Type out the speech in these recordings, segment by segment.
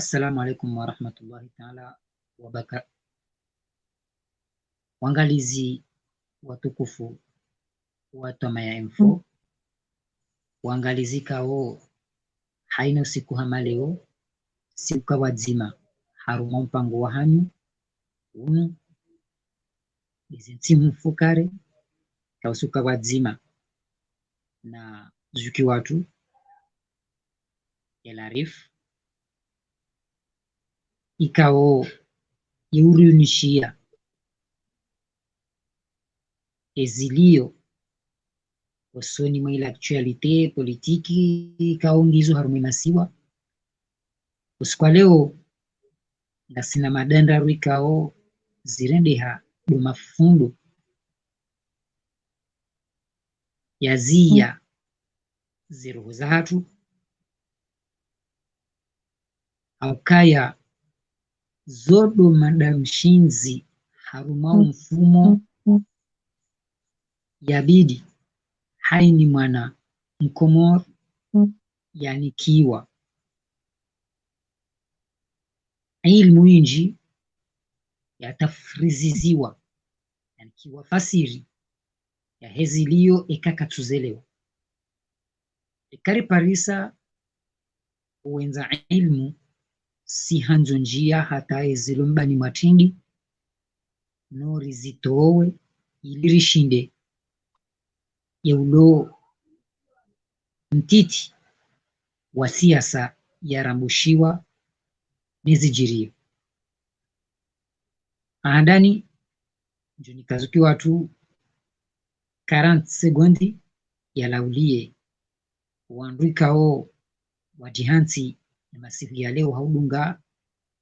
Assalamu alaikum warahmatullahi taala wabarakatuh. Waangalizi watukufu wa Toma ya M4, waangalizi kao haina usiku hama leo siku wadzima haruma mpango wa hanyu unu izintimu mfukare kausuka wadzima na zuki watu elarifu ikao yeuriunishia ezilio osoni mwa l'actualité politiki kaongizo haruminasiwa usikwa leo ngasina madandaru ikao zirendeha do mafundo yazia ziroho za hatu aukaya zodo madamshinzi harumau mfumo yabidi haini mwana mkomor yani kiwa ilmu inji yatafriziziwa yani kiwa fasiri ya hezilio ekakatuzelewa ekari parisa uwenza ilmu si hanzo njia hata ezilo mbani matindi nori zitowe ilirishinde yeulo mtiti wa siasa yarambushiwa nezijirio aandani njoni kazuki watu 40 sekondi yalaulie wanduikao wajihansi na masiku ya leo haudunga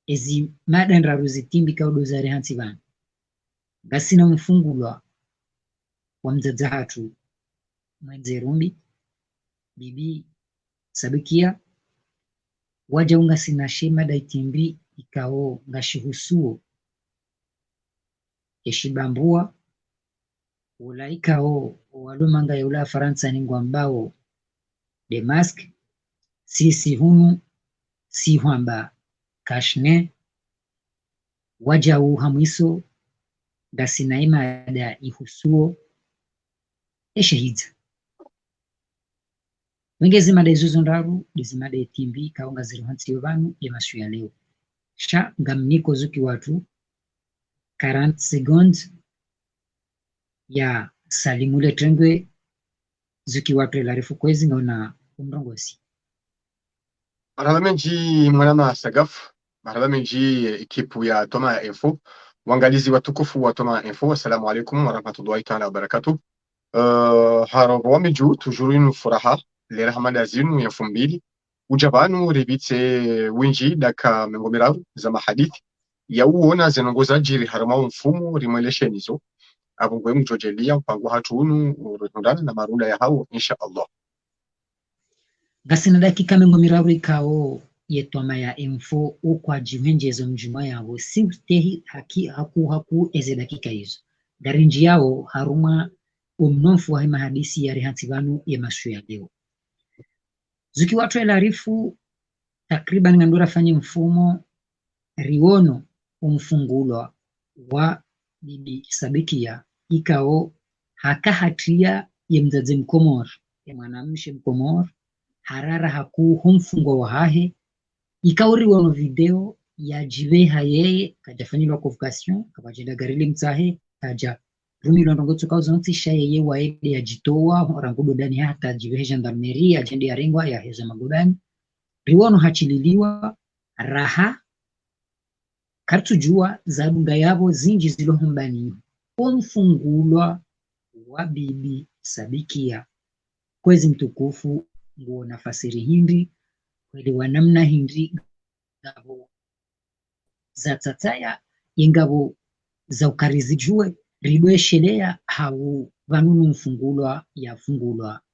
ezi madandaru zitimbi kaudozare hansi bana gasina mfungulwa wa mzaza hatu mwenzerumbi bibi sabikia waja unga sina shema daitimbi ikao ngashihusuo eshibambua ula ikao walumanga ya ula Faransa ningwa mbao Demask sisi hunu si hwamba kashne waja uhamwiso gasina imada ihusuo eshehiza wengezi mada izuzo ndaru dizimada itimbi kaonga ziri hansi yovanu yemashu ya leo sha ngamniko zuki watu 40 seconds ya salimule trengwe zuki watu elarifu kwezi ngona umrongosi. Marhaba menji mwanama Sagaf, marhaba menji ekipu ya Toma ya Info, waangalizi watukufu wa Toma ya Info, assalamu alaikum warahmatullahi ta'ala wabarakatuh. Haro wamiju tujurinu furaha lera hamada zinu ya fumbili ujabanu ribitse winji daka mengomeraru za mahadithi ya uona zenongoza jiri harama mfumo rimweleshenizo abungwe mjojelia mpango hatunu urundana na marunda ya hao insha Allah. Gasina dakika mengomeraru ikao yetoma ya info ukwa jimenjezo mjuma yao siutehi haku eze dakika hizo garinji yao haruma umnofu wa mahadisi ya rihansibanu ya mashu ya leo zuki watu elarifu takriban ngandura fanye mfumo riwono umfungulwa wa bibi sabikia ikao haka hatia ya mzazi mkomor ya mwanamshe mkomor harara haku humfungwa wa hahe ikauri wono video ya jiveha yeye kajafanyilwa convocation kabajenda garili mtahe kaja rumi londongoto kauzo ntisha yeye waede ya jitowa rangudo dani hata jivehe gendarmerie ajende ya rengwa ya heza magodani riwono hachililiwa raha kartujua za dunga yabo zinji zilohumbani umfungulwa wa bibi sabikia kwezi mtukufu nguo nafasiri hindi kweli wanamna hindi ngabo za tataya ingabo za ukarizi jue ridwe shelea hau vanunu mfungulwa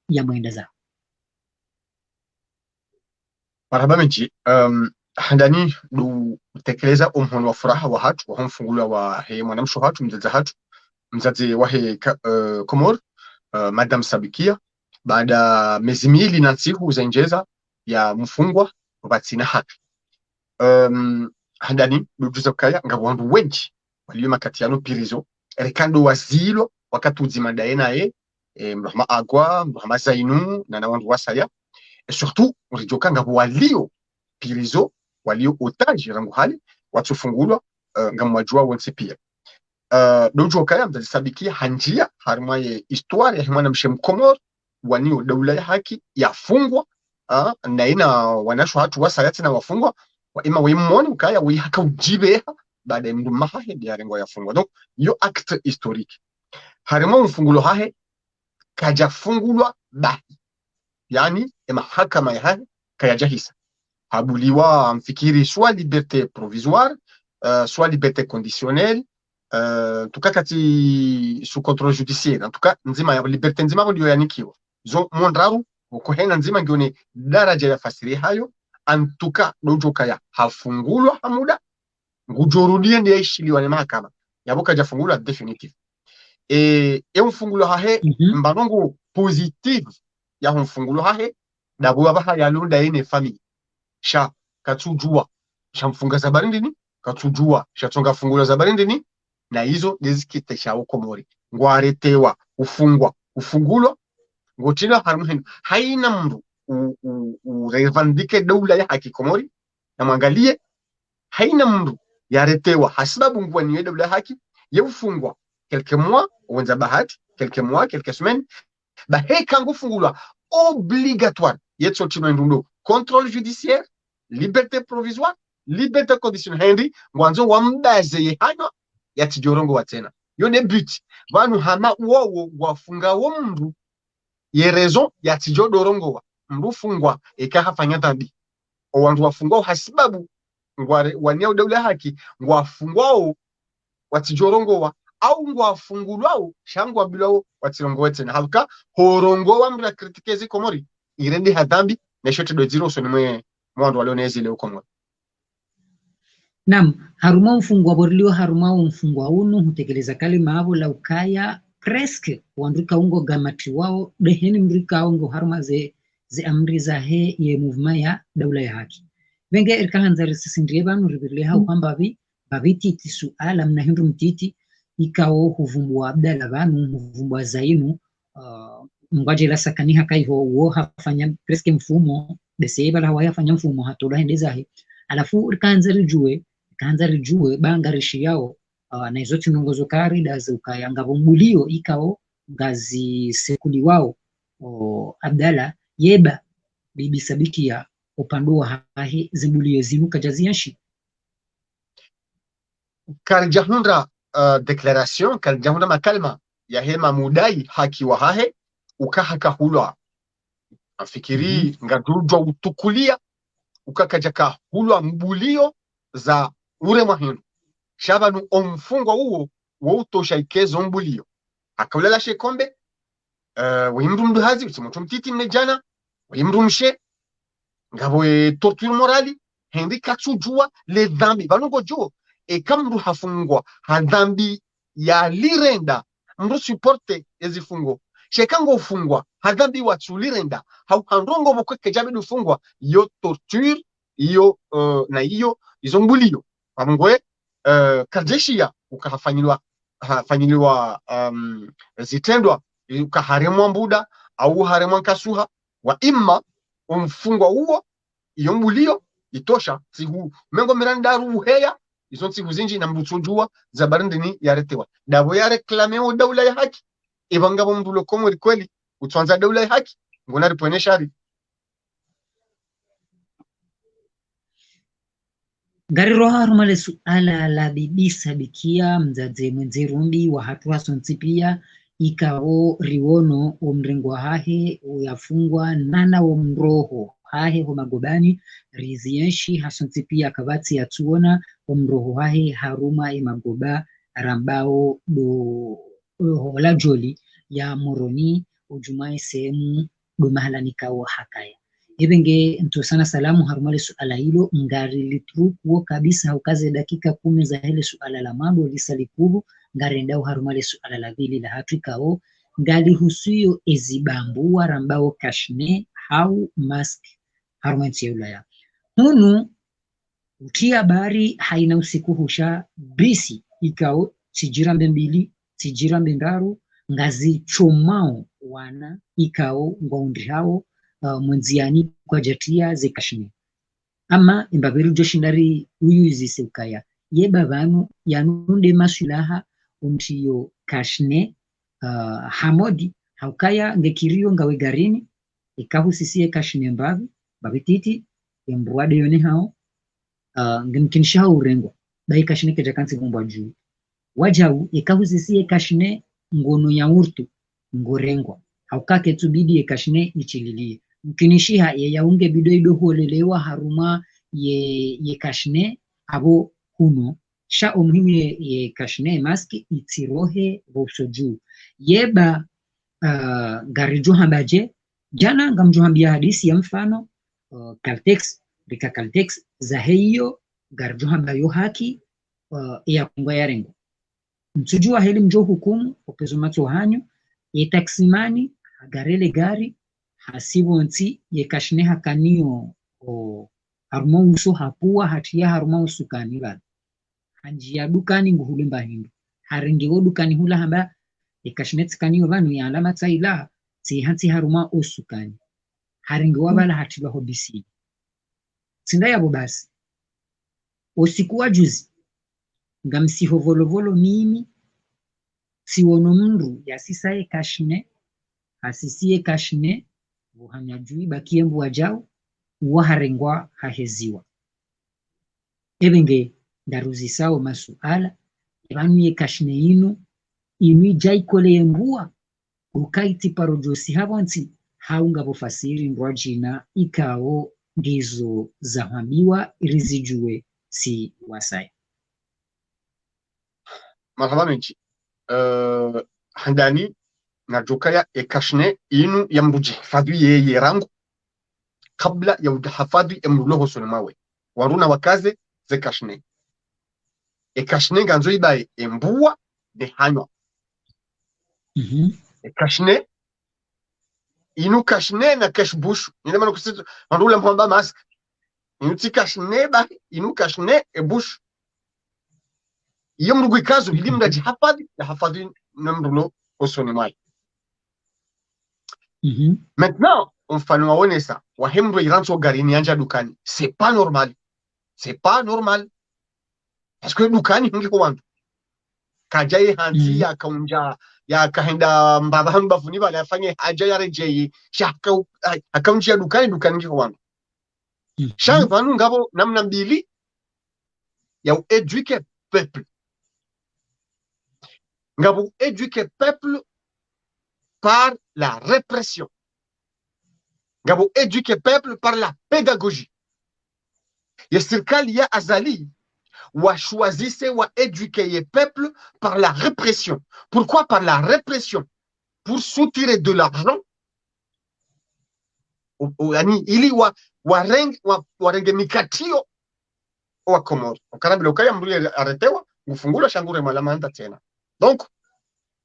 ya mwenda za Marhaba menji handani du tekeleza umhono wa furaha wa hatu wa mfungulwa wa he mwanamsho hatu mzazi wa he Komor Madam Sabikia baada miezi miwili na siku za injeza ya mfungwa vatsina haki handani duduza kaya ngabantu wengi waliyo makatiano pirizo rekando wazilo wakati uzima daena mrahma agwa mrahma zainu na wantu wasaya et surtout urijoka ngabo walio pirizo walio otage rangu hali watufungulwa ngamwajua wonse pia dojo kaya mtasabikia hanjia harima ye histoire ya mwana mshem Komor wanio daula ya haki yafungwa na ina wanasho hatu wasayati na wafungwa wa ima wimoni ukaya wihaka ujibeha baada ya mdu mahahe diarengo yafungwa. Donc yo acte historique harima mfungulo hahe kaja fungulwa bahi yani mahakama ya hahe kaya jahisa habuliwa mfikiri soit liberté provisoire soit liberté conditionnelle tukakati sous contrôle judiciaire en tout cas nzima ya liberté nzima ndio yanikiwa zo mondraru ukohena nzima ngione daraja ya fasiri hayo antuka dojo kaya hafungulwa hamuda ngujorudie ndiye ishiliwa na mahakama yaboka jafungulwa definitive mfungulo hahe mbanongo positive ya mfungulo hahe dabu abaha ya lunda ine family sha katujua sha mfunga za barindini katujua sha tonga fungulo za barindini na hizo dizikite sha Komori ngwaretewa ufungwa ufungulwa ngotina harumhenu haina mtu urevandike doula ya haki Komori na mwangalie haina mtu yaretewa hasababu ngwa ni doula ya haki yefungwa quelques mois wenza bahati quelques mois quelques semaines baheka ngufungulwa obligatoire yetso tino ndundo contrôle judiciaire liberté provisoire liberté conditionnelle hendi mwanzo wa mbaze yehano yatijorongo watena yone but vanu hama wowo wafunga wo mndu ye raison yatijodorongo wa mndu fungwa ekahafanya dhambi o wandu wafungwa hasibabu ngware wania daula haki ngwafungwao watijorongo wa au ngwafungulwao shangwa bilao watirongo watena haluka horongo wa mra kritikezi Komori irendi hadhambi na shote do zero so nimwe mwandu walionezi leo Komori. Nam haruma mfungwa borlio haruma mfungwa unu hutekeleza kalima abo la ukaya presque wandrika ungo gamati wao deheni mrika ungo haruma ze amri za he ye movement ya daula ya haki venge erkahanza risisindrie banu ribirle hao kwamba babiti tisuala mna hindu mtiti ikao huvumbwa Abdalla banu huvumbwa Zainu mwaje la sakani hakaiho wo hafanya presque mfumo beseba la hawafanya mfumo hatola hendeza he alafu irkanza rijue bangarishi yao na izoti nongozo kari daze ukayanga bombulio ikao ngazi sekuli wao Abdalla yeba bibi sabikia upandua hahe zibulio zinuka jazianshi karjahundra declaration karjahundra makalma ya hema mudai haki wa hahe ukahaka hulwa afikiri ngadurujwa utukulia ukakajaka hulwa mbulio za ure mahinu shabanu omfungwa uo wotosha ikezo mbulio akaulela shekombe wimru mduhazi usimutu mtiti mnejana wimru mshe ngabo torture morali hendi katsujua le dhambi banongo juo kamru hafungwa hadhambi ya lirenda mru supporte ezifungo shekango ufungwa hadhambi watsulirenda hau handrongo bokweke jabe ufungwa yo torture iyo na iyo izo mbulio pamngwe kajeshia ukahafanyiliwa zitendwa ukaharemwa mbuda au haremwa nkasuha wa imma umfungwa uo iyo mbulio itosha sihu mengo mirandaru uheya izo sihu zinji na mbutujua za barindini yaretewa dabo ya reklameo daula ya haki ibangabo mbulo Komori kweli utwanza daula ya haki ngona riponesha ari gari roha harumale suala la bibi sabikia mzaze mwenzirumbi wa hatua sontipia ikao riwono omrengwa hahe uyafungwa nana omroho hahe homagobani rizienshi hasontipia kabati ya tuona omroho hahe haruma imagoba rambao do hola joli ya moroni ujumai sehemu do mahala nikao hakaya ibenge ntosana salamu harumale suala hilo ngari litrukuo kabisa haukaze dakika 10 za hele suala la mambo lisalikuru ngari ndao harumale suala la vili la hatrikao ngali husuyo ezibambu rambao kashne hau mask harumanti ya ulaya hunu utia bari haina usiku husha bisi ikao sijirambe mbili sijirambe ndaru ngazi chomao wana ikao ngaundi hao mwenziani kwa jatia zekashini ama imbaberu joshindari uyuzi seukaya yeba vanu yanunde masulaha umtiyo kashne hamodi haukaya ngekirio ngawe garini ikahusisie kashne mbavi babititi yambruade yone hao ngimkinisha urengwa bai kashne keja kansi bumbwa juu wajau ikahusisie kashne ngono ya urtu ngorengwa haukake tubidi kashne ichililie mkinishiha ye yaunge bidoido huolelewa haruma ye kashne abo huno sha umuhimu ye kashne maski itirohe vopsoju yeba garijo hambaje jana ngamjohambia hadisi ya mfano Caltex rika Caltex za heyo garijo hambayo haki ya kungwa yarengo mtujua heli mjo hukumu opezo mato hanyo ye taksimani agarele gari hasibu nti ye kashne hakanio haruma uso hapua hatia haruma usukani bad hanji ya dukani nguhulimba hindu harengewo dukani hula hamba ye kashne tkanio banu ya alama tsaila ti hanti haruma usukani harengewa bala hatiba hodisi sinda yabo basi usiku wa juzi ngamsiho volovolo mimi siwono mndu yasisaye kashne hasisie kashne buhamya jui bakiembu wajao waharengwa haheziwa ebenge ndaruzi sao masuala ebanu ye kashne inu jaikole yembua ukaiti parojosi habonti haunga bufasiri ndwajina ikao ndizo zahamiwa irizijue si wasai marhaba menchi handani narjukaya kashne inu yamruji fadu ye rangu kabla ya udhafadhi emruloho sonemawe waruna wakaze ze kashne kashne ganzo ibaye embua de hanywa kashne inu kashne na kashbush ina maana kusito marula mpamba mask inu ti kashne ba inu kashne bush yomrugu ikazo hilimda jihafadhi na hafadhi namrulo osonemawe maintenant mfano waone ça wahemro iranso garini anja dukani c'est pas normal parce que dukani hingi ko wandu kajaye hanzi ya kaunja ya kahenda mbaba hangu bafuni bale afanye haja ya rejeye shaka akaunji ya dukani hingi ko wandu shaka vanu ngabo namna mbili ya eduque peuple ngabo eduque peuple par la répression ngabo éduquer peuple par la pédagogie ya serikali ya azali wa choisissait wa éduquer le peuple par la répression. Pourquoi par la répression? Pour soutirer de l'argent ili warenge mikatio wa Komoro okarabila ukaya mbuli aretewa ngufungula shangure malamanda tena donc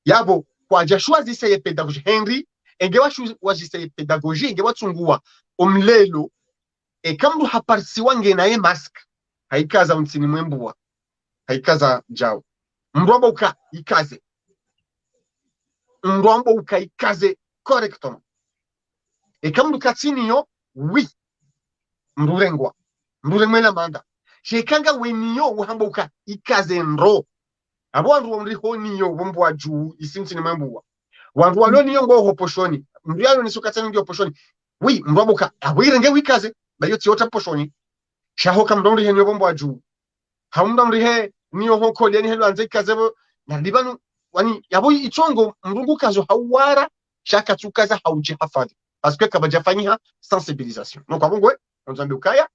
yabo kwa choisissait ye pédagogie Henry engewa choisissait pédagogie engewa tsungua omlelo kamdu haparisiwa ngenaye mask haikaza mtini mwembua haikaza jao mrombo uka ikaze correctement kamdu katini yo oui mrurengwa mrurengwela manda shekanga weniyo uhamba uka ikaze nro abo wandu wamriho niyo bombwa juu isimtini mwembua wandu waloni yo ngo hoposhoni mrialo nisukatani ndio poshoni oui mrombo uka awirenge wikaze bayo tiota poshoni shaho kamdonri henyo bombo aju hamdonri he niyo hoko leni helo anze kazebo na libanu wani yabo ichongo mrungu kazo hawara shaka tukaza hauji hafadhi parce que kabajafanyiha sensibilisation donc abongwe onzambe ukaya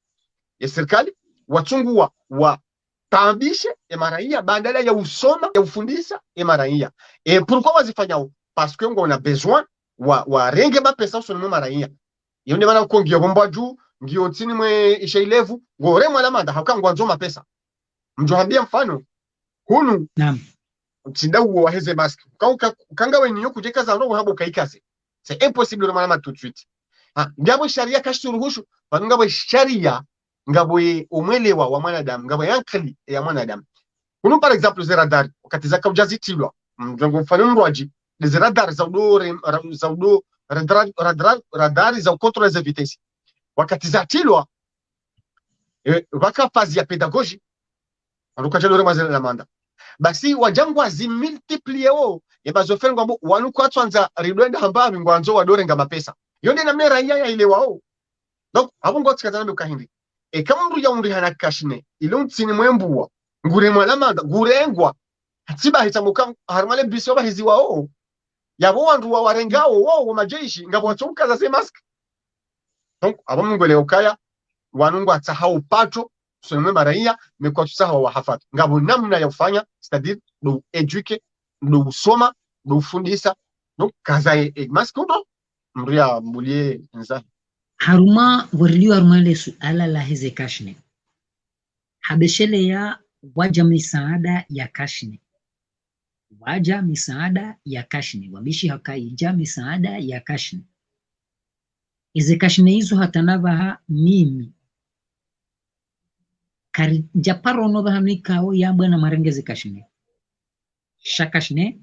ya serikali wachungua wa taambishe maraia badala ya usoma ya ufundisha maraia pourquoi wazifanyao parce que on a besoin wa renge ba pesa usoni maraia yone bana kongia bombo aju ngio tini mwe ishailevu ngore mwa lamanda hakangu nzoma pesa mjohambia mfano hunu naam tsinda uwo heze mask kanga we niyo kujeka za roho habo kaikase c'est impossible de malama tout de suite ngabo sharia kashturuhushu ngabo sharia ngabo ye umwelewa wa mwanadamu ngabo yankali ya mwanadamu kuno par exemple ze radar wakati zaka ujazitilwa mjango mfano mrwaji ze radar za udo radar za contrôle za vitesse wakati zatilwa waka fazi ya pedagogie anukajalo remazela la manda basi wajangwa zimultiplier o yabazo ngombo wanuko atwanza ridwenda hambami ngwanzo wadorenga mapesa yonde na mera ya ile wao donc abongo tsikazana bekahindi kama mru ya mru hana kashine ile mtsini mwembuwa ngure mwalamanda ngurengwa tiba hitamuka harmale biso bahizi wao yabo wandu wa warengao wao wa majeshi ngabo watuka za mask donc abongo leo kaya wanungu atsahau pato sunwe maraia mekwa tusahau wa hafatu ngabo namna ya kufanya c'est-à-dire do eduque do soma do fundisa donc kaza mask ndo mria mulie nza haruma warliu haruma lesu ala la hize kashne habeshele ya waja misaada ya kashne waja misaada ya kashne wabishi hakaija misaada ya kashne ize kashne hizo hatanava mimi kari japaro no bahamikao yambwa na marengeze kashne shakashne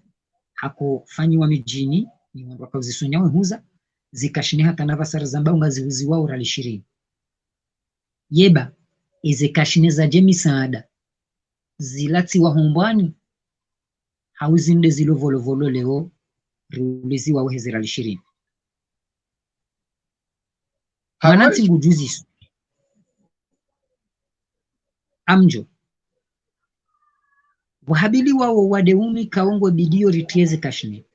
hako fanyiwa mijini ni wandu wakazisonyawe huza zikashine hatanava sarazamba ungazihuzi wao rali 20 yeba ize kashine za jemi saada zilati wa hombani hauzinde zilo volovolo leo rulizi wao hezi rali 20 mananti ngujuzi amjo wahabili wao wadeumi kaongo bidio ritieze kashine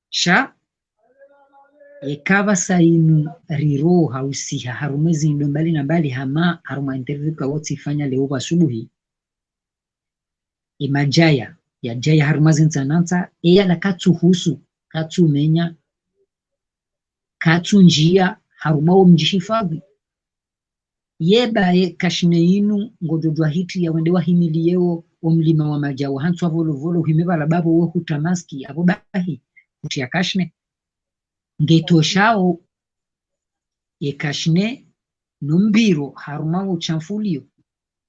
sha ekava sainu riro hausiha harumezi ndo mbali na mbali hama haruma interview kwa woti ifanya leo basubuhi imajaya ya jaya harumazi nsanansa eya la katu husu katu menya katu njia harumao mjishifadhi yeba kashine inu ngododwa hiti ya wendewa himiliyeo omlima wa majawa hantu avolo volo himeba la babo wo hutamaski abo bahi kutia kashne ngetoshao ekashne numbiro haruma uchamfulio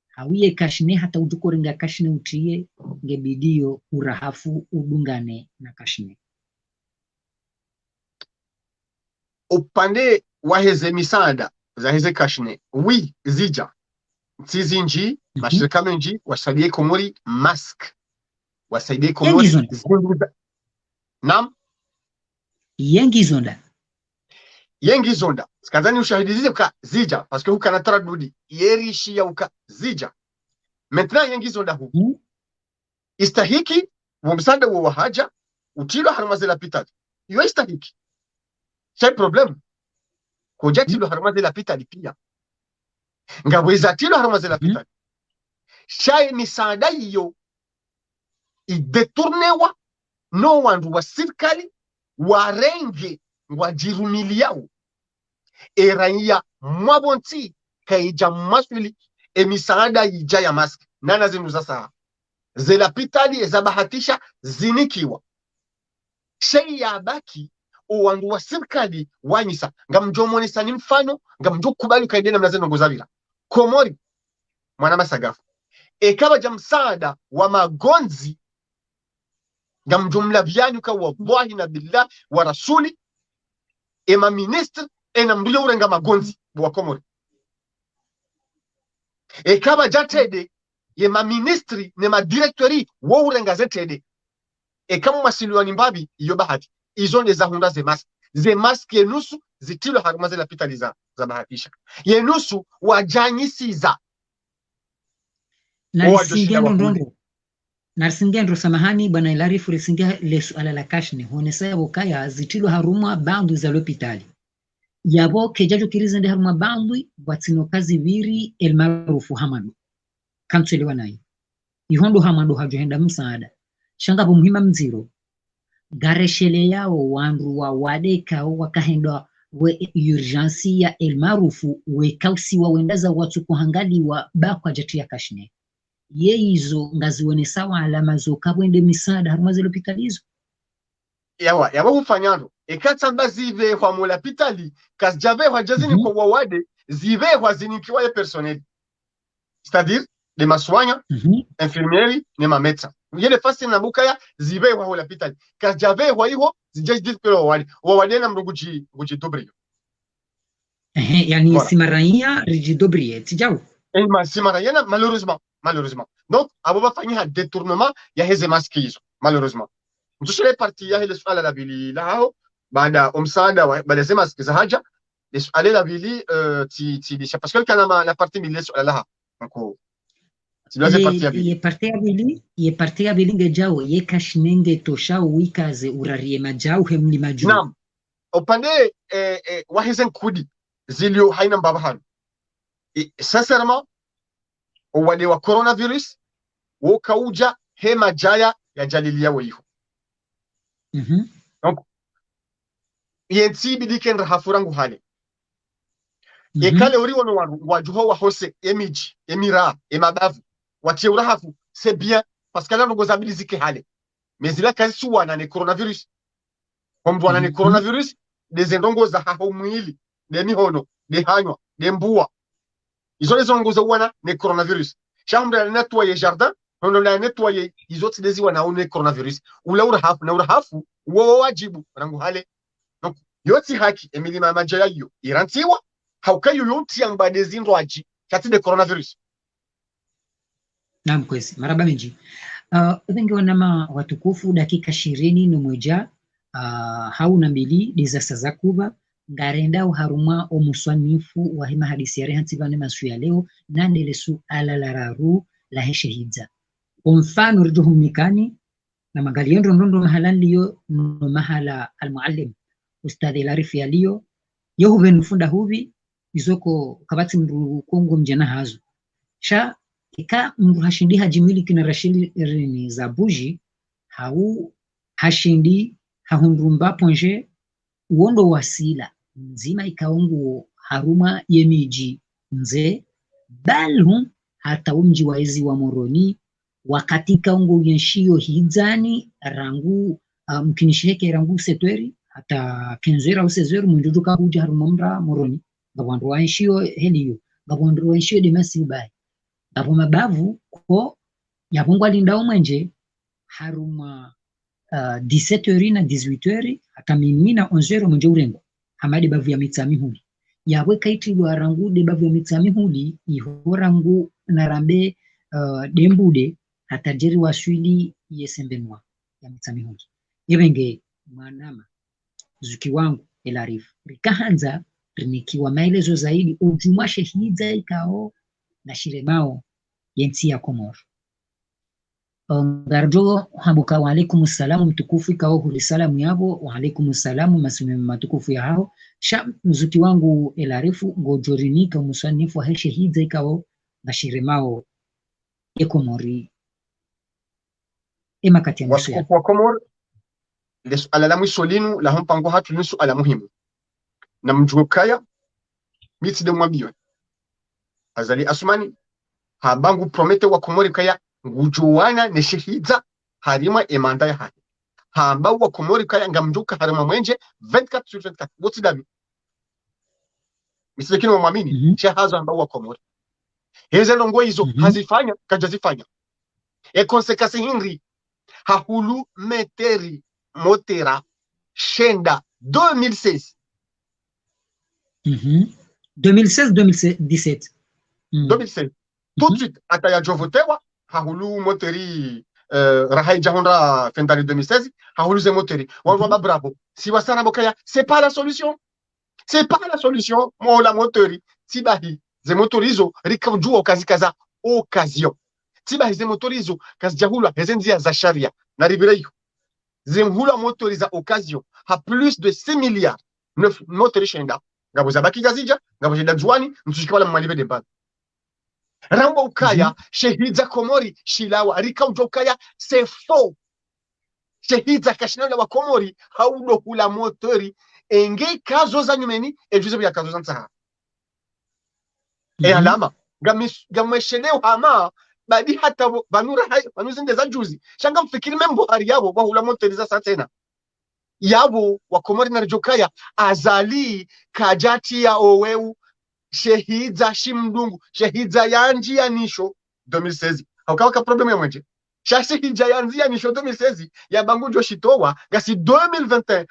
hawiye kashne hata udukorenga kashne utiye ngebidio urahafu udungane na kashne upande wa heze misaada za heze kashne wi zija tizinji mashirika menji wasaidie komori mask wasaidie komori nam yengi zonda skazani ushahidizize uka zija parce que huka na taradudi yerishi ya uka zija maintenant yengi zonda hu istahiki wumsanda wa haja utilo harmazela pitati yo istahiki sai problem kujatilo harmazela pitati pia ngabweza tilo harmazela pitati sai misaada hiyo idetournewa no wandu wa serikali warenge wajirumiliao eraiya mwabonti kaija maswili emisaada ija ya maski nana zinu sasa zela pitali ezabahatisha zinikiwa shei ya baki uwandu wa serikali wanyisa ngamjomonisa ni mfano ngamjo kubali kaidena mnazeno ngozavira komori mwana masagafu ekaba jamsaada wa magonzi ngamjumla vyanyuka wallahi na billah wa rasuli ema ministre ena mduya urenga magonzi wa komori kaba jatede yema ministri nema directori wa urenga zetede kama masiliwani mbabi iyo bahati izonde za hunda ze mask yenusu zitilo harumaze la pitali za bahatisha yenusu wajanyisiza Narsingendro samahani bwana Ilarifu resinga lesu ala la kashne honesa yabo kaya zitilo haruma bandu za l'hopitali yabo kejajo kirizende haruma bandu watsino kazi viri elmarufu hamadu kamchelewa nayo ihondo hamadu hajohenda msaada shanga muhima mziro gareshele yao wandu wa wadeka wakahenda we urgency ya elmarufu we kausi wa wendaza watu kuhangaliwa bakwa jatu ya kashne yeizo ngaziwone sawa alama zo kabwende misaada harumaze l'hopitalizo yawa hufanyano ekatamba zive kwa mola pitali kasjave hajazini kwa wawade zive wazinikiwa ye personnel, c'est-à-dire les masoignants, infirmiers, les médecins. Yele fasi na bukaya zive wa hospitali kajave wa hiyo zijaji pelo wali na mruguji dobrio. Yani voilà. Simaraia rigi dobrie tijau. Simaraia malheureusement. Donc abo fanya un détournement ya heze maski hizo malheureusement. Mtushile parti ya ile swala la bili lao baada msaada baada ya maski za haja ale la bili ti parce que kana la partie mille swala laha. Donc ye parti ya bilinge jao ye kashinenge tosha wikaze urarie majao hemli maju. Naam. Upande wahizen kudi zilio haina mbabahanu. Sincèrement wale wa coronavirus wakauja hema jaya ya jalilia weiho. Donc yenti bidiken rahafurangu hale. Ekale uri wono wajuho wa hose emiji emira emabavu watie urahafu c'est bien parce que là nous gozabilizi ke hale. Mais zila kazi suwana ne coronavirus. Comme bwana ne coronavirus des endongo za haho mwili de mihono de hanywa de mbua izo les ongo za wana ne coronavirus chambre ya nettoyer jardin on la nettoyer izo tsidezi wana ne coronavirus ula urahafu na urahafu wo wajibu rangu hale. Donc yoti haki emilima majaya yo irantiwa haukayo yoti yambadezi ndwaji kati de coronavirus. Naam kwesi maraba menji wengi wanama watukufu dakika 21 hauna mbili dizasa za kuba ngarenda uharuma omuswanifu wa hima hadisi ya rehansi vane masu ya leo nandele su ala lararu la heshehidza mfano rijuhum mikani na magaliendo ndondo mahalan liyo no mahala almuallim ustadhi larifi ya liyo yohu venufunda huvi izoko kabati mru kongo mjana hazo sha ika mru hashindi hajimili kina rashili rini za buji hau hashindi hahundrumba ponje uondo wasila nzima ikaongo haruma yemiji nze balhum hata umji wa ezi wa moroni wakati kaongo yenshio hidzani rangu mkinisheke rangu setweri hata kenzera usezero mundudu kabuja haruma mra moroni gawandu wa yenshio heliyo gawandu wa yenshio de masibai gapo mabavu ko yabongwa lindao mwenje haruma 17h na 18h hata minuit na 11h mwenje urengo hamadi bavu ya mitsami huli yawe kaiti lwa rangu de bavu ya mitsami huli iho rangu na rambe dembude hata jeri waswili yesembenwa ya mitsami huli yebenge mwanama zuki wangu elarifu rikahanza rinikiwa maelezo zaidi ujuma shehidza ikao na shiremao yensi ya Komoro. Ngarjo habuka wa alaikum salamu mtukufu ikao huli salamu yabo wa alaikum salamu masumi matukufu ya hao sha mzuti wangu elarifu gojorinika musanifu wa shehidza ikao na shiremao ya Komori ema kati ya mwisho ya wa Komoro lesu ala mwisho linu la humpango hatu nusu ala muhimu na mjukaya miti de mwabio azali asumani habangu promete wa Komori kaya ngujuwana ne shehidza harima emanda ya hali hamba wa Komori kaya ngamjuka harima mwenje 24/24 woti dabi misikini wa mwamini shehazo hamba wa Komori heze longo hizo hazifanya kajazifanya konsekasi hinri hahulu meteri motera shenda 2016 2016 2016 tout de suite ataya jovotewa hahulu moteri rahai jahondra fendari 2016 hahulu ze moteri wanwa bravo si wasana bokaya c'est pas la solution mo la moteri tibahi ze motorizo rikavjua okazi kaza occasion tibahi ze motorizo kazi jahula hezendia za sharia na ribireyo ze hula motoriza occasion ha plus de 6 milliards 9 moteri shenda ngabo zabaki gazija ngabo jenda juani mtushikala mmalive de bad Rambo ukaya shehidza Komori shilawa rika ujokaya c'est faux shehidza kashinana wa Komori haudo hula motori enge kazo za nyumeni ejuze ya kazo za nsaha alama gamesheleo hama badi hata banura hai banuzinde za juzi shanga mfikiri membo hari yabo wa hula motori za satena yabo wa Komori na jokaya azali kajati ya oweu shehidza shimdungu shehidza yanji ya nisho 2016 haukawaka problem ya mwenje shashihidza yanji ya nisho 2016 ya bangu jo shitowa gasi 2021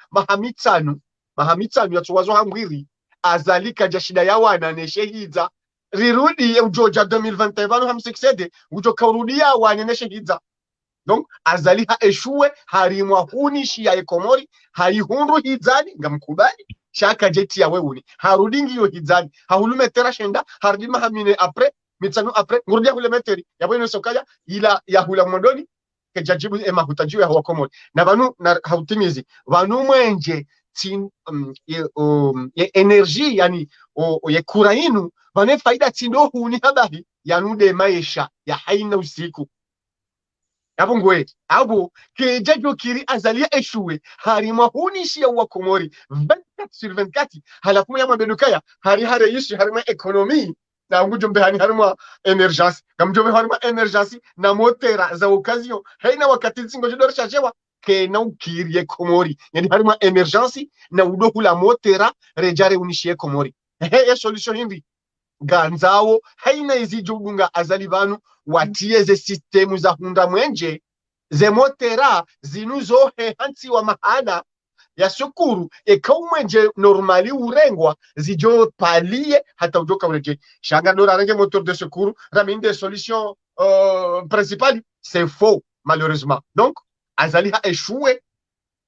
mahamitsanu yatsuwazo hambwiri azalika jashida ya wana ne shehidza rirudi ujoja 2021 vanu hamsikisede ujo kaurudia wana ne shehidza. Donc azali ha eshue harimwa hunishi ya ekomori haihundu hidzani ngamkubali shaka jeti ya weuni harudingi yo hidzani hahulume tera shenda hardima hamine apre mitsanu apre ngurudia hule meteri ya bwino sokaya ila ya hula mondoni ke jajibu ema hutajiwe ya komori na vanu na hautimizi vanu mwenje tin ye energy yani ye kurainu vane faida tindo huni habahi yanude maisha ya haina usiku yabo ngwe abo ke jajo kiri azalia eshue harima hunishi ya wakomori 24/24 halafu ya mabedukaya hari yishi harima ekonomi na ngujombe harima emergency ngamjombe harima emergency na motera za occasion haina wakati zingo jodor chajewa ke na ukiri ekomori yani harima emergency na udohu la motera rejare unishi ekomori ya solution hindi ganzao haina izijudunga azali vanu watie ze sistemu za hunda mwenje ze motera zinuzo hansi wa mahada ya sukuru mwenje normali urengwa zijo palie hata ujoka ureje shanga dora renge moteur de secours ramine des solutions principales c'est faux malheureusement. Donc azali ha échoué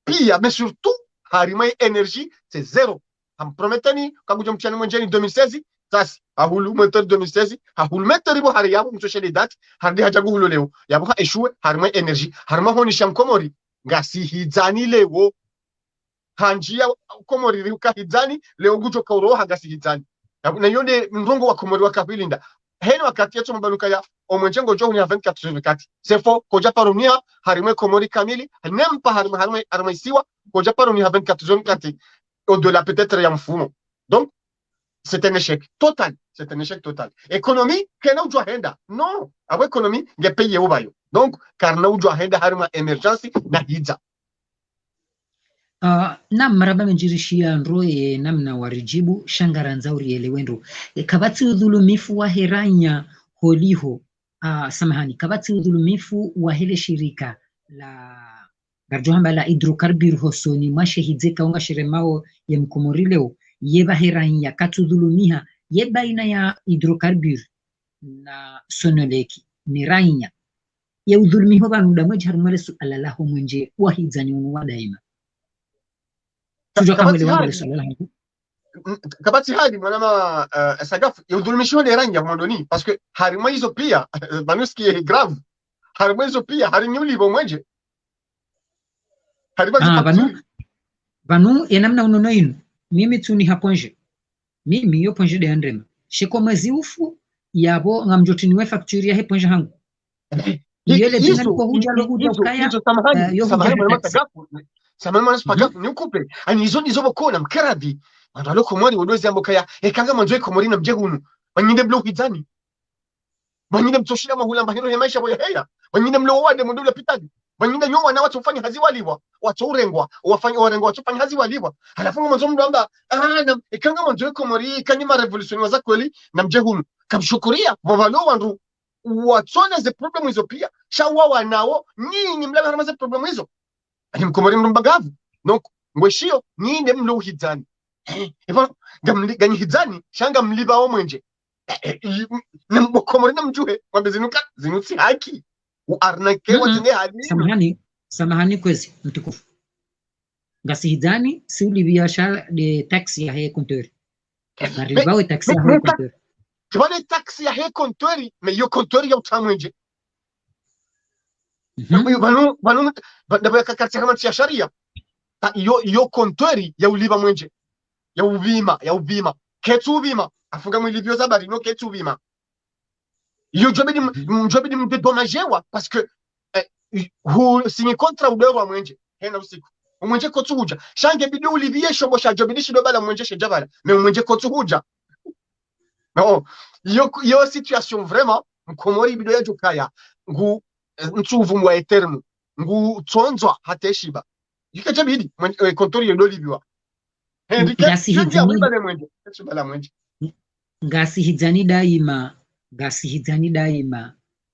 pia mais surtout harimai énergie c'est zéro am prometani kagujo mchana mwenjeni 2016 sasa ahulu moteur 2016 ahulu meteri bo hari yabo mtoshele date hardi hajagu hulo leo yabo ha eshue harma energy harma honi shamkomori ngasi hidzani lewo hanjia komori rika hidzani leo gujo kauro ngasi hidzani na yonde ndongo wa komori wakabilinda heno wakati yetu mbaluka ya omwenjengo jo ni 24/24 c'est faux koja paronia harima komori kamili nempa harma isiwa koja paronia 24/24 au-delà peut-être ya mfumo. Donc c'est un échec total. C'est un échec total. Économie, kena ujua henda. Non. Abo économie, nge paye ubayo. Donc, karna ujua henda harima emergency na hidza. Nam maraba menjirishia nroe namna warijibu shangaranza urielewendo. Kabati udhulumifu wa heranya holiho. Samahani. Kabati udhulumifu wa hele shirika la garjohamba la hidrokarbir hosoni mashehidze kaunga shiremao ya mkomorileo yeba heranya katudhulumiha yeba ina ya hidrokarbir na sonoleki ni ranya ya udhulumiho banuda mweji harumale su alalaho mwenje wahidzani unuwa daima tujoka mwele wangale su alalaho kabati hadi mwanama sagafu ya udhulumisho ni ranya mwandoni parce que harima hizo pia banuski ye grave harima hizo pia harimi ulivo mwenje banu enamna unono inu mimi tuni haponje mimi yo ponje de andrema sheko mwezi ufu yabo ngamjotini we facture ya he ponje hangu yele bina ko huja lo huja kaya yo samahani spagafu ni ukupe ani hizo bokona mkarabi andalo komori wodozi ambo kaya ekanga manzo komori na mjehunu banyinde block hidzani banyinde mtoshira mahula mbahiro ya maisha boya heya banyinde mlo wade mudula pitadi banyinde nyo wana watu fanya hazi waliwa watu urengwa wafanya urengwa watu fanya hazi waliwa halafu mwanzo mdo amba na ikanga mwanzo komori kanyima revolution waza kweli na mjehunu kamshukuria bavalo wandu watsona ze problem hizo pia shawa wanao nyinyi mlaga harama ze problem hizo ani mkomori mbagavu donc ngweshio nyinde mlo hidzani ebo ganyi hidzani shanga mliba wo mwenje mkomori na mjuhe mwambe zinutsi haki uarnake watine hali samahani kwezi mtukufu ngasi hidzani siuli biashara de taxi ya he kontori maribawe taxi ya he kontori kibane taxi ya he kontori me yo kontori ya utamwenje banu ndabaya kakati kama tia sharia yo kontori ya uliba mwenje ya uvima ketu uvima afunga mwilivyo zabari no ketu uvima yo jobedi mdedomajewa parce que hu sinye kontra udewa mwenje hena usiku mwenje kotu huja shange bidi ulivie shobo sha jobedi shidobala mwenje shejabala me mwenje kotu huja no yo situation vraiment mkomori bido ya jukaya ngu ntuvu mwa etermu ngu tonzwa hateshiba yikajabidi kontori yo libiwa ngasi ngasihizani daima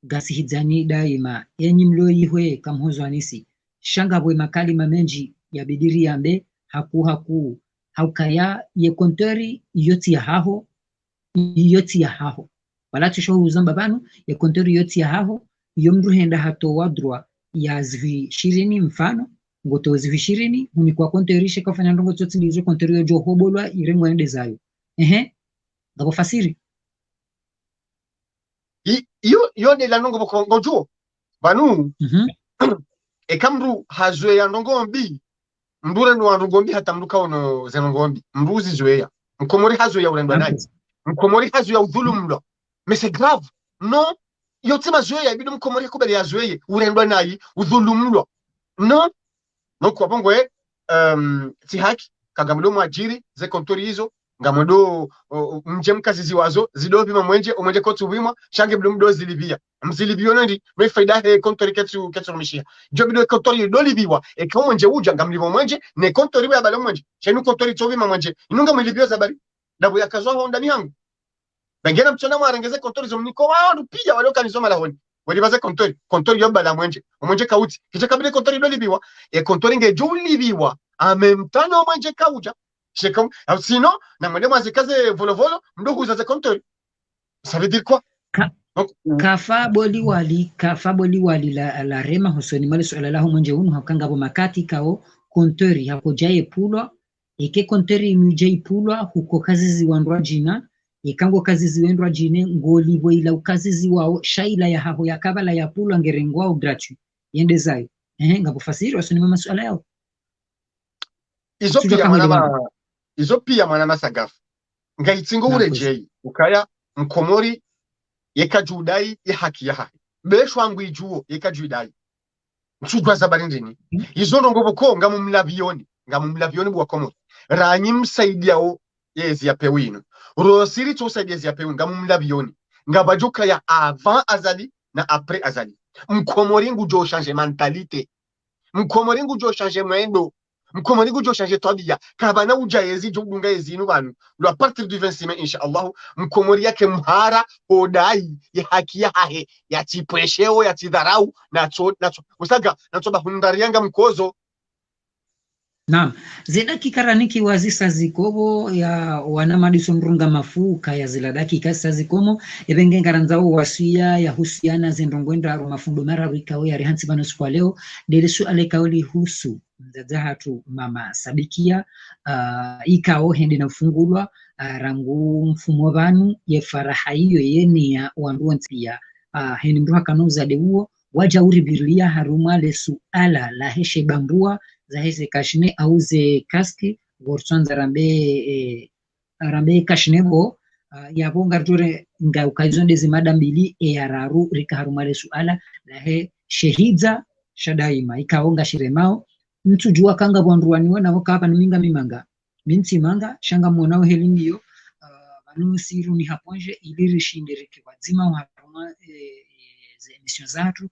gasihizani daima enyi mloihwe kamhozwanisi shangabwe makalima menji ya bidiri yambe haku haukaya ye kontori yoti ya haho wala tusho uzamba banu ye kontori yoti ya haho yomru henda hato wadrwa ya zivi shirini mfano ngoto zivi shirini huni kwa kontori shekafanya ndongo tsotsi ndizo kontori yo johobolwa irengo ende zayo ngabo fasiri iyo ni la nongo bokongo jo banu ekamru hazwe ya ndongombi mbure no ndongombi hata mruka ono zenongombi mruzi zoea mkomori hazwe ya urendwa nayi mkomori hazwe ya udhulumlo mais c'est grave non yotsema zoea bido mkomori kubali ya zoea urendwa nayi udhulumlo non kwa bongo tihaki kagamdo mwajiri ze kontori hizo ngamodo mje mkazizi wazo zidobi mamwenje omwenje kotu wimwa shange mdo zilibia mzilibio nandi me faida he kontori ketu mishia jobido kontori dolibiwa e kwa mwenje uja ngamlivo mwenje ne kontori wa balo mwenje chenu kontori tobi mamwenje inunga mlibio zabari dabu yakazwa ho ndani yangu bengena mchona mwarengeze kontori zo mniko wao pia wale kanisoma lahoni wali baze kontori yoba la mwenje omwenje kauti kicha kabile kontori dolibiwa e kontori nge julibiwa amemtano mwenje kauja Chekom, sinon, na mwende mwazikaze volovolo, mdo huzaze kontori. Ça veut dire quoi? Kafa boli wali la rema husoni mali suala lahu mwenje unu hakanga bo makati kao kontori hako jaye pulwa eke kontori mjai pulwa huko kazi ziwandwa jina ikango kazi ziwendwa jine ngoli bo ila ukazi ziwao shaila ya haho ya kabala ya pulwa ngerengwa au gratuit yende zayo ngabo fasiri wasoni mama suala yao izo pia mwana masagafu ngaitsingo urejei ukaya mkomori yekajudai ye haki ya hahi beshwangu ijuo yekajudai mchudwa zabarindini izo ndongo ko ngamumlavioni bwa komori ranyi msaidiao yezi ya pewino rosiri to saidia ya pewino ngamumlavioni ngabajuka ya avant azali na après azali mkomori ngujo changer mentalité mkomori ngujo changer mwendo mkomori gujo changer tabia kabana ujayezi jodunga yezinu banu lo a partir du 26 mai inshallah mkomori yake mhara hodai ya haki ya hahe ya tipwesheo ya tidharau na usaga na toba hundarianga mkozo. Naam, zeda kikaraniki wazisa zikobo ya wana Madison Runga mafuka ya zila dakika zikomo ebenge ngaranzao wasuya ya husiana zendongwenda mafundo mara wikawe ya rihansi bano kwa leo delesu alekauli husu mzadzahatu mama sabikia ikao hende na fungulwa rangu mfumo vanu ye faraha hiyo yeni ya wanduantia hende mruha kanuza deuo waja uribiria haruma lesu ala la heshe bambua za heze kashne au ze kaski gorsanza rambe kashnebo ya bonga tore nga ukazonde zimada mbili yararu rika harumale suala la he shehidza shadaima ikaonga shiremao mtu jua kanga bwanduani wana woka hapa niminga mimanga minti manga shanga monao helingiyo banu siru ni haponje iliri shindereke wazima haruma ze emission zatu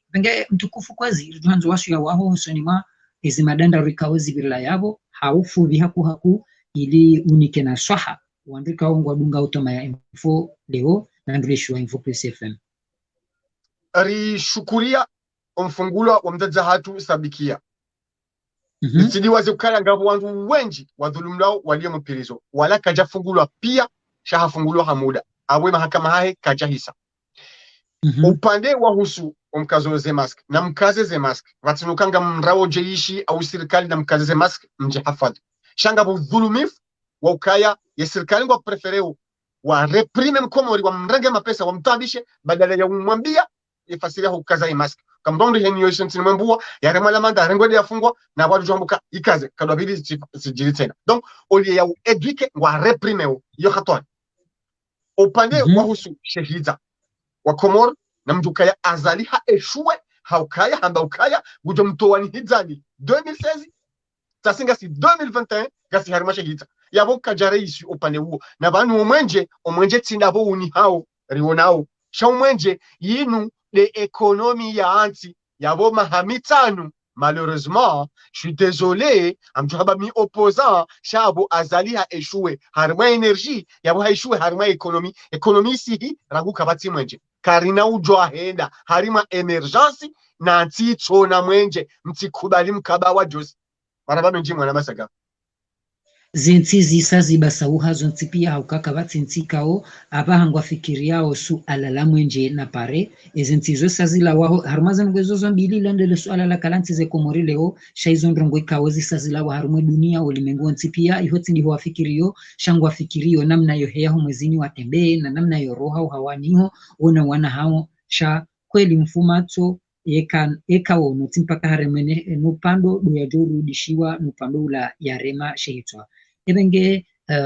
benge mtukufu kwazi duhanzo wasu ya waho husonima ezi madanda rikaozi bila yabo haufu haku ili unike na swaha wandika ongwa dunga utoma ya info leo na ndreshu wa info plus FM ari shukuria omfungula wa mdzadzahatu sabikia Nitidi wazi ukaya ngabo wandu wenji wadhulumlao walio mpirizo wala kaja fungulwa pia shaha fungulwa hamuda awe mahakama hahe kaja hisa upande wa husu omkazo ze mask na mkaze ze mask watinukanga mrao jeishi au serikali na mkaze ze mask mje hafadhi shanga bu dhulumifu wa ukaya ya serikali kwa prefereo wa reprime mkomori wa mrenge mapesa wa mtabishe badala ya umwambia ifasiria hukaza i mask kamdondo heni yoshi ntini mwembua ya remala manda rengwede ya fungwa na wadu jombuka ikaze kadwa bili sijiri tena donc olie ya uedwike wa reprime yo hatwani upande wa husu shehida wa komor na mjukaya azali ha eshue haukaya hamba ukaya gujo mtowani hizali 2016 tasinga si 2021 gasi harima shehida yabo kajare isi upande huo na banu omwenje tindabo uni hao rionao sha omwenje yinu de ekonomi ya anti yabo mahamitanu malheureusement, je suis désolé, mi opposant, Chabo Azali a échoué. Harma énergie, yabo a échoué, harma économie. Économie si, ragu kabati mwenje. Karina ujwa henda, harima emergency, na nti chona mwenje, mti kubali mkabawa josi. Maraba menji mwana masaga. Zenzi zisa zibasauha zonzi pia haukaka batsinzi kao abahangwa fikiri yao su alala mwenje na pare ezenzi zo sazila waho harumaza ngwezo zombili lendele su alala kalanti ze komori leo shaizo ndrongo ikao zisazila wa harumwe dunia ulimengu onzi pia ihoti ndiho wafikirio shangwa fikirio namna yo hea humwezini watembee na namna yo roha hawaniho ona wana hao sha kweli mfumato eka wono timpaka haremene nupando doya joru dishiwa nupando ula yarema shehitwa ebenge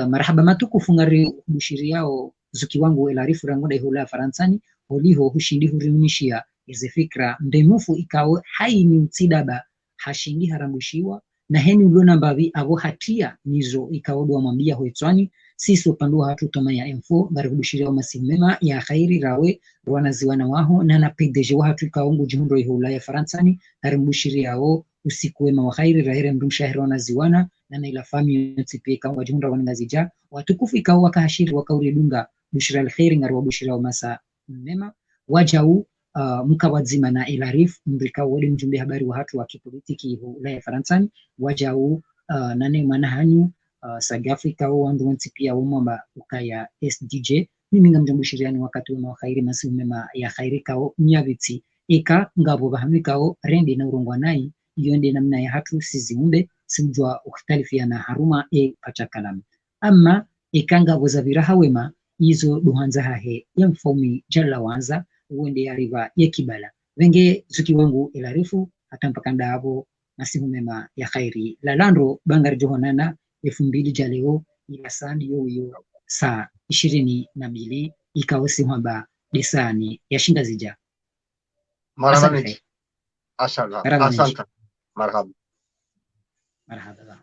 marhaba matukufu ngari bushiri yao zuki wangu elarifu rangoda ihula faransani holiho hushindi huriunishia ize fikra mbemufu ikao hai ni mtidaba hashindi harambushiwa na heni ulona mbavi abo hatia nizo ikao doa mambia hoitwani sisi upandu hatu toma ya info ngari bushiri yao masimema ya khairi rawe rwana ziwana waho na na pegdeje wa hatu ikao ngu jihundo ihula ya faransani ngari bushiri yao usiku wema wa khairi rahere mdumshahiri wana ziwana na ila fami yotipie kwa jumla wanangazija watukufu ikawa wakahashiri wakaurudunga bushira alkhairi ngarwa bushira wa masa mema wajau mkawazima na ilarif mbrika wali mjumbe habari wa hatu wa kipolitiki hula ya faransani wajau nane manahanyu sagafrika wandu wantipia umomba ukaya SDJ mimi ngamjambushiriani wakati wa khairi masi mema ya khairi kao nyaviti ika ngabo bahamikao rende na urongwa nai yonde namna ya hatu siziumbe simjua ukhtalifiana haruma pachakalam ama ikanga bozavira hawema izo duhanza hahe ya mfaumi jala wanza uende ya riva ya kibala wenge zuki wangu ilarifu hata mpaka ndabo nasimu mema ya khairi lalando bangar johonana 2000 jaleo ila sandi yo saa 22 ikawasi mwamba desani ya shinda zija Marhaba. Asante. Marhaba. مرحبا.